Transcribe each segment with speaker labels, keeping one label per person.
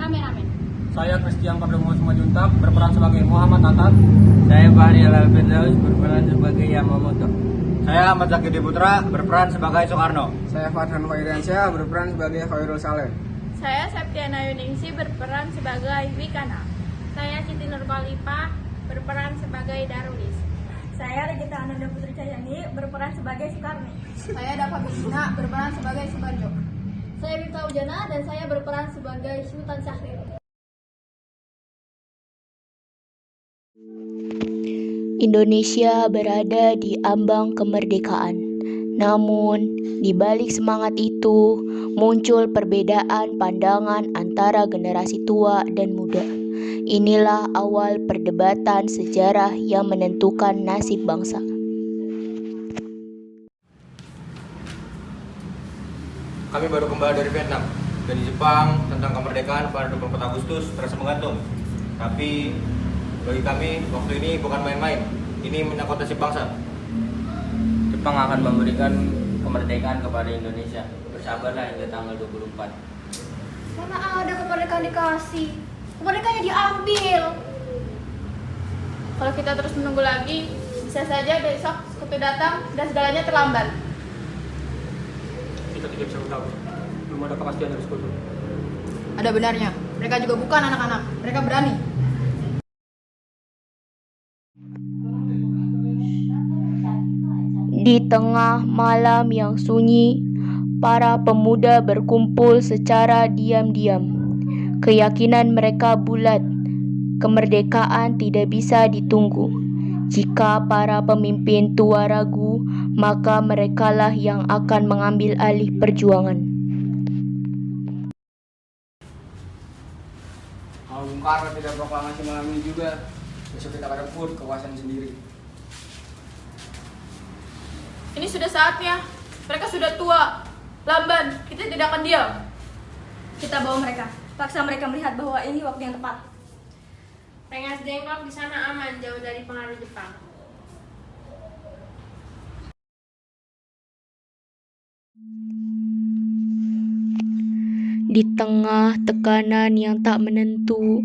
Speaker 1: kameramen.
Speaker 2: Saya Christian Perdomo Sumajuntak berperan sebagai Muhammad Atat.
Speaker 3: Saya Fahri Al-Firdaus berperan sebagai Yamamoto.
Speaker 2: Saya Ahmad Zaki Putra berperan sebagai Soekarno.
Speaker 4: Saya Farhan Khairiansyah berperan sebagai Khairul Saleh.
Speaker 5: Saya Septiana Yuningsi berperan sebagai Wikana.
Speaker 1: Saya Siti Nurkolipah berperan sebagai Darulis.
Speaker 5: Saya Regita Ananda Putri Cahyani berperan sebagai Soekarni.
Speaker 1: Saya Dava Gusina berperan sebagai Subarjo. Saya Wita Ujana dan saya berperan sebagai Sultan Syahrir.
Speaker 6: Indonesia berada di ambang kemerdekaan. Namun, di balik semangat itu, muncul perbedaan pandangan antara generasi tua dan muda. Inilah awal perdebatan sejarah yang menentukan nasib bangsa.
Speaker 2: Kami baru kembali dari Vietnam. Dan di Jepang tentang kemerdekaan pada 24 Agustus terasa menggantung. Tapi bagi kami waktu ini bukan main-main. Ini menyangkut nasib bangsa.
Speaker 3: Jepang akan memberikan kemerdekaan kepada Indonesia. Bersabarlah hingga tanggal 24.
Speaker 1: Mana ada kemerdekaan dikasih? Kemerdekaannya diambil.
Speaker 5: Kalau kita terus menunggu lagi, bisa saja besok sekutu datang dan segalanya terlambat.
Speaker 2: Kita tidak bisa tahu. Belum ada kepastian dari sekutu.
Speaker 1: Ada benarnya. Mereka juga bukan anak-anak. Mereka berani.
Speaker 6: Di tengah malam yang sunyi, para pemuda berkumpul secara diam-diam. Keyakinan mereka bulat, kemerdekaan tidak bisa ditunggu. Jika para pemimpin tua ragu, maka merekalah yang akan mengambil alih perjuangan.
Speaker 4: Kalau Bung Karno tidak proklamasi malam ini juga, besok kita akan rebut kekuasaan sendiri.
Speaker 5: Ini sudah saatnya. Mereka sudah tua, lamban. Kita tidak akan diam.
Speaker 7: Kita bawa mereka. Paksa mereka melihat bahwa ini waktu yang tepat.
Speaker 1: Rengas Dengklok di sana aman, jauh dari pengaruh Jepang.
Speaker 6: Di tengah tekanan yang tak menentu,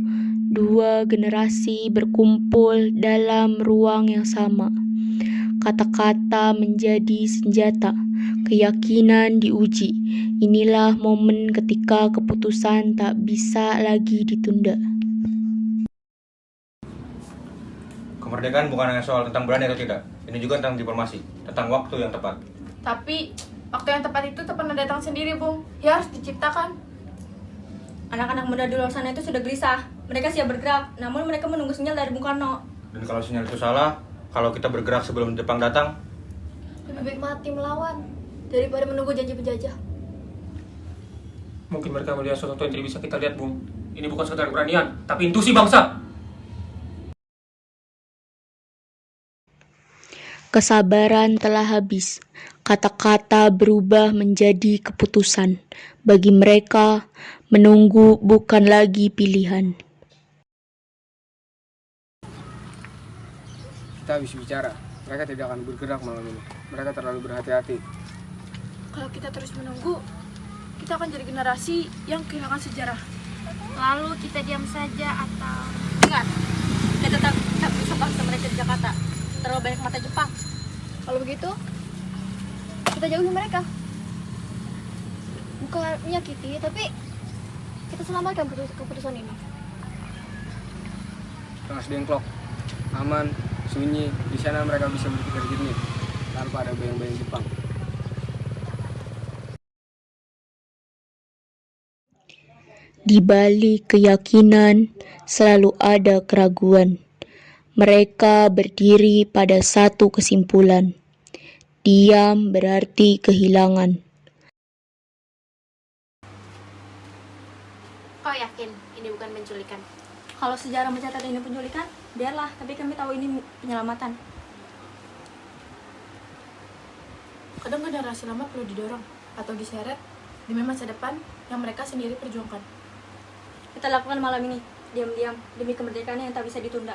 Speaker 6: dua generasi berkumpul dalam ruang yang sama. Kata-kata menjadi senjata, keyakinan diuji. Inilah momen ketika keputusan tak bisa lagi ditunda.
Speaker 2: Kemerdekaan bukan hanya soal tentang berani atau tidak. Ini juga tentang diplomasi, tentang waktu yang tepat.
Speaker 5: Tapi waktu yang tepat itu tak pernah datang sendiri, Bung. Ya harus diciptakan.
Speaker 7: Anak-anak muda di luar sana itu sudah gelisah. Mereka siap bergerak, namun mereka menunggu sinyal dari Bung Karno.
Speaker 2: Dan kalau sinyal itu salah, kalau kita bergerak sebelum Jepang datang,
Speaker 1: Lebih baik mati melawan daripada menunggu janji penjajah.
Speaker 8: Mungkin mereka melihat sesuatu yang tidak bisa kita lihat, Bung. Ini bukan sekedar keberanian, tapi intuisi bangsa.
Speaker 6: Kesabaran telah habis. Kata-kata berubah menjadi keputusan. Bagi mereka, menunggu bukan lagi pilihan.
Speaker 4: Kita habis bicara. Mereka tidak akan bergerak malam ini. Mereka terlalu berhati-hati.
Speaker 5: Kalau kita terus menunggu, kita akan jadi generasi yang kehilangan sejarah.
Speaker 1: Lalu kita diam saja atau...
Speaker 7: Ingat, kita tetap bisa paksa mereka di Jakarta. Terlalu banyak mata Jepang.
Speaker 1: Kalau begitu, kita jauhi mereka. Bukan menyakiti, tapi kita selamatkan keputusan ini.
Speaker 4: Rengas Dengklok, aman, sunyi. Di sana mereka bisa berpikir jernih tanpa ada bayang-bayang Jepang.
Speaker 6: Di balik keyakinan selalu ada keraguan. Mereka berdiri pada satu kesimpulan. Diam berarti kehilangan.
Speaker 1: Kau yakin ini bukan penculikan?
Speaker 7: Kalau sejarah mencatat ini penculikan, biarlah. Tapi kami tahu ini penyelamatan.
Speaker 5: Kadang generasi lama perlu didorong atau diseret demi masa depan yang mereka sendiri perjuangkan.
Speaker 7: Kita lakukan malam ini, diam-diam, demi kemerdekaan yang tak bisa ditunda.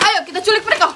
Speaker 5: Ayo kita culik mereka!